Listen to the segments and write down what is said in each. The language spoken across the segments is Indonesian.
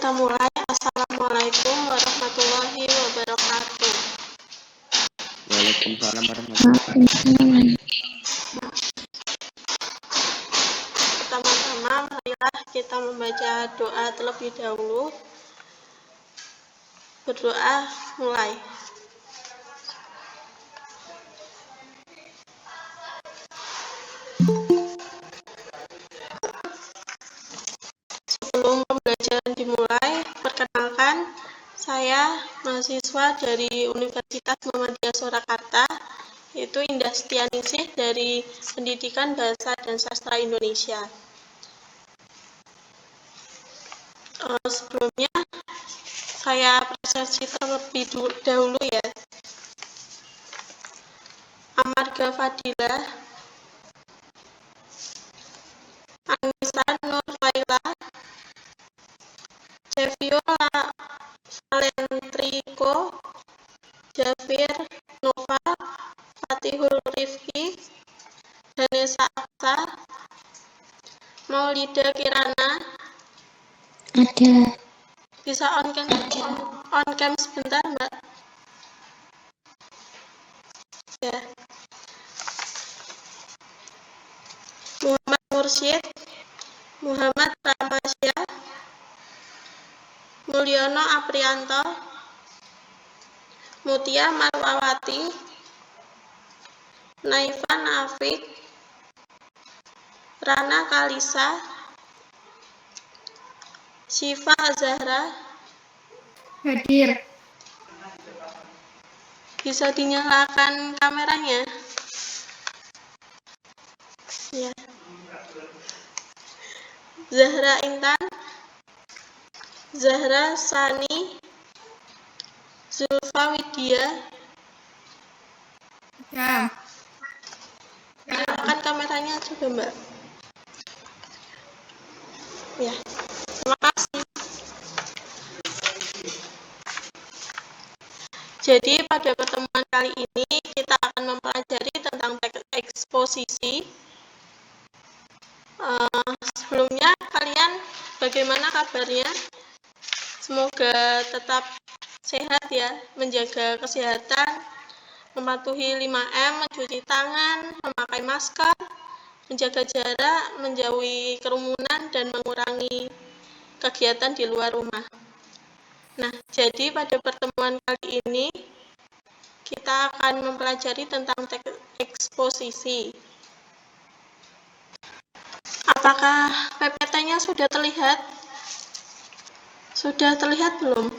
kita mulai. Assalamualaikum warahmatullahi wabarakatuh. Waalaikumsalam warahmatullahi wabarakatuh. Pertama-tama, marilah kita membaca doa terlebih dahulu. Berdoa, mulai. Sebelum pembelajaran dimulai, perkenalkan, saya mahasiswa dari Universitas Muhammadiyah Surakarta, yaitu Indah Setianingsih dari Pendidikan Bahasa dan Sastra Indonesia. Sebelumnya, saya presentasi terlebih dahulu ya. Amarga Fadilah, Anissa Nur Laila, Sevio Salentriko, Jafir Nova, Fatihul Rifki, Danesa Aksa, Maulida Kirana. Ada. Bisa on cam sebentar, Mbak? Ya. Muhammad Mursyid, Muhammad Ramasya, Mulyono Aprianto, Mutia Marwawati, Naifa Nafik, Rana Kalisa, Syifa Zahra. Hadir. Bisa dinyalakan kameranya? Ya. Zahra Intan, Zahra Sani, Zulfa Widya. Ya. Nyalakan kameranya juga, Mbak. Ya. Terima kasih. Jadi pada pertemuan kali ini kita akan mempelajari tentang teks eksposisi. Sebelumnya kalian bagaimana kabarnya? Semoga tetap sehat ya, menjaga kesehatan, mematuhi 5M, mencuci tangan, memakai masker, menjaga jarak, menjauhi kerumunan, dan mengurangi kegiatan di luar rumah. Nah, jadi pada pertemuan kali ini kita akan mempelajari tentang teks eksposisi. Apakah PPT-nya sudah terlihat? Sudah terlihat belum?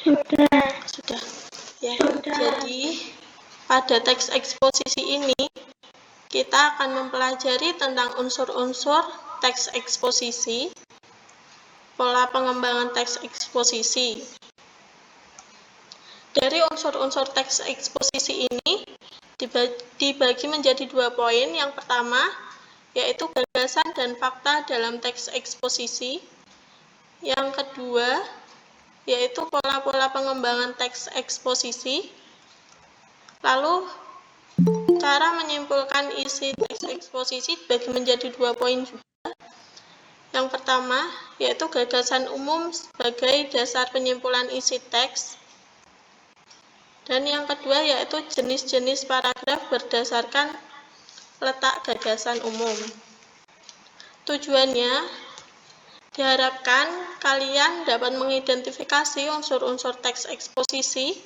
Sudah. Ya. Jadi pada teks eksposisi ini kita akan mempelajari tentang unsur-unsur teks eksposisi, pola pengembangan teks eksposisi. Dari unsur-unsur teks eksposisi ini dibagi menjadi 2 poin. Yang pertama yaitu gagasan dan fakta dalam teks eksposisi. Yang kedua yaitu pola-pola pengembangan teks eksposisi. Lalu cara menyimpulkan isi teks eksposisi dibagi menjadi 2 poin juga. Yang pertama yaitu gagasan umum sebagai dasar penyimpulan isi teks. Dan yang kedua yaitu jenis-jenis paragraf berdasarkan letak gagasan umum. Tujuannya diharapkan kalian dapat mengidentifikasi unsur-unsur teks eksposisi,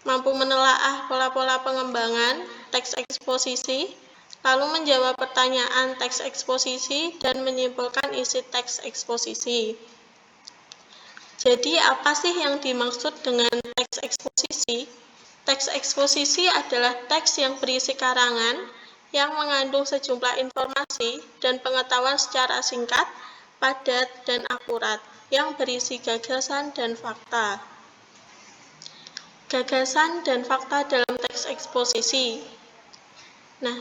mampu menelaah pola-pola pengembangan teks eksposisi, lalu menjawab pertanyaan teks eksposisi dan menyimpulkan isi teks eksposisi. Jadi apa sih yang dimaksud dengan teks eksposisi? Teks eksposisi adalah teks yang berisi karangan yang mengandung sejumlah informasi dan pengetahuan secara singkat, padat, dan akurat, yang berisi gagasan dan fakta. Gagasan dan fakta dalam teks eksposisi. Nah,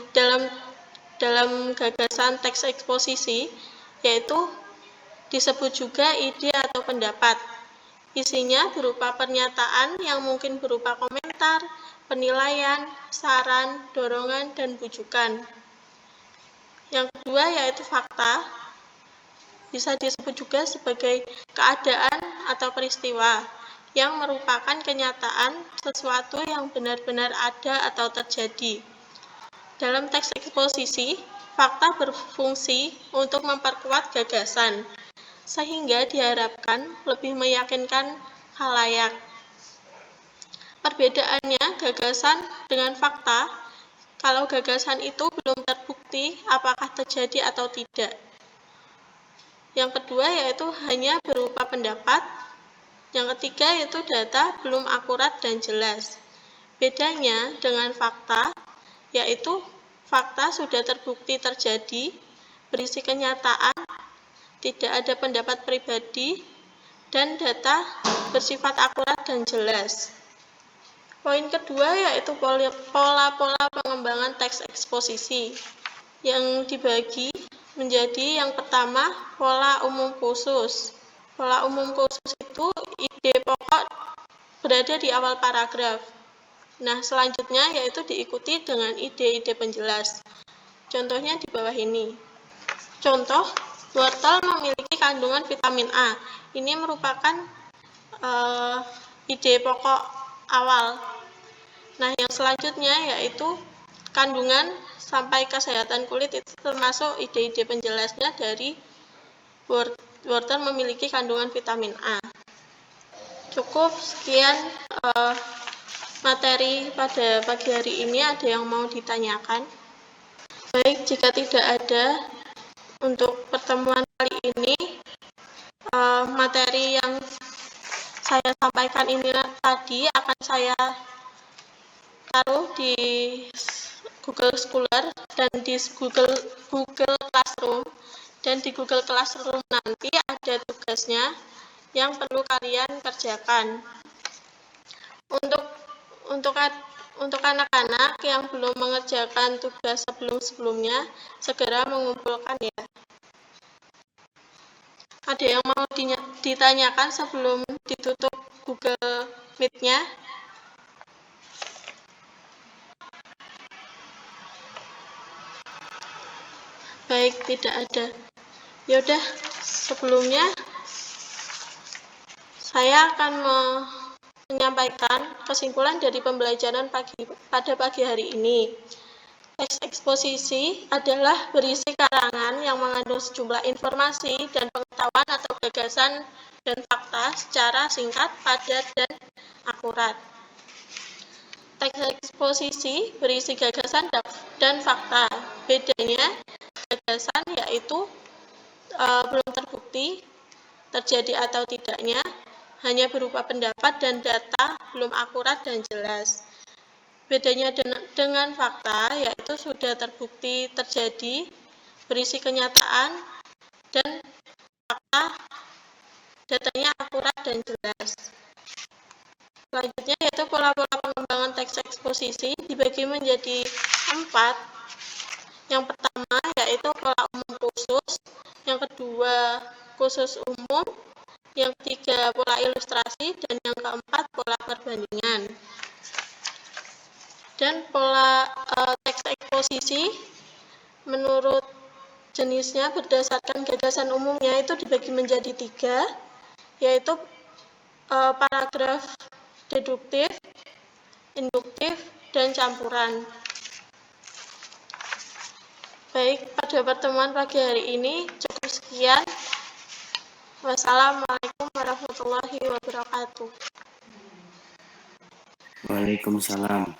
dalam gagasan teks eksposisi, yaitu disebut juga ide atau pendapat. Isinya berupa pernyataan yang mungkin berupa komentar, penilaian, saran, dorongan, dan bujukan. Yang kedua yaitu fakta. bisa disebut juga sebagai keadaan atau peristiwa yang merupakan kenyataan sesuatu yang benar-benar ada atau terjadi. Dalam teks eksposisi, fakta berfungsi untuk memperkuat gagasan, sehingga diharapkan lebih meyakinkan khalayak. Perbedaannya gagasan dengan fakta, kalau gagasan itu belum terbukti apakah terjadi atau tidak. Yang kedua yaitu hanya berupa pendapat. Yang ketiga yaitu data belum akurat dan jelas. Bedanya dengan fakta, yaitu fakta sudah terbukti terjadi, berisi kenyataan, tidak ada pendapat pribadi, dan data bersifat akurat dan jelas. Poin kedua yaitu pola-pola pengembangan teks eksposisi yang dibagi menjadi yang pertama pola umum khusus. Pola umum khusus itu ide pokok berada di awal paragraf. Nah, selanjutnya yaitu diikuti dengan ide-ide penjelas. Contohnya di bawah ini. Contoh, wortel memiliki kandungan vitamin A. Ini merupakan ide pokok awal. Nah, yang selanjutnya yaitu kandungan sampai kesehatan kulit, itu termasuk ide-ide penjelasnya dari wortel memiliki kandungan vitamin A. Cukup sekian materi pada pagi hari ini. Ada yang mau ditanyakan? Baik, jika tidak ada, untuk pertemuan kali ini materi yang saya sampaikan ini tadi akan saya taruh di Google Scholar dan di Google Classroom, dan di Google Classroom nanti ada tugasnya yang perlu kalian kerjakan. Untuk anak-anak yang belum mengerjakan tugas sebelum-sebelumnya, segera mengumpulkan ya. Ada yang mau ditanyakan sebelum ditutup Google Meet-nya? Baik, tidak ada. Yaudah, sebelumnya saya akan menyampaikan kesimpulan dari pembelajaran pada pagi hari ini. Teks eksposisi adalah berisi karangan yang mengandung sejumlah informasi dan pengetahuan atau gagasan dan fakta secara singkat, padat, dan akurat. Teks eksposisi berisi gagasan dan fakta. Bedanya, gagasan yaitu belum terbukti terjadi atau tidaknya, hanya berupa pendapat dan data belum akurat dan jelas. Bedanya dengan fakta yaitu sudah terbukti terjadi, berisi kenyataan, dan fakta datanya akurat dan jelas. Selanjutnya yaitu pola-pola pengembangan teks eksposisi dibagi menjadi 4. Yang pertama yaitu pola umum khusus, yang kedua khusus umum, yang ketiga pola ilustrasi, dan yang keempat pola perbandingan. Dan pola teks eksposisi menurut jenisnya berdasarkan gagasan umumnya itu dibagi menjadi 3, yaitu paragraf deduktif, induktif, dan campuran. Baik, pada pertemuan pagi hari ini cukup sekian. Wassalamualaikum warahmatullahi wabarakatuh. Waalaikumsalam.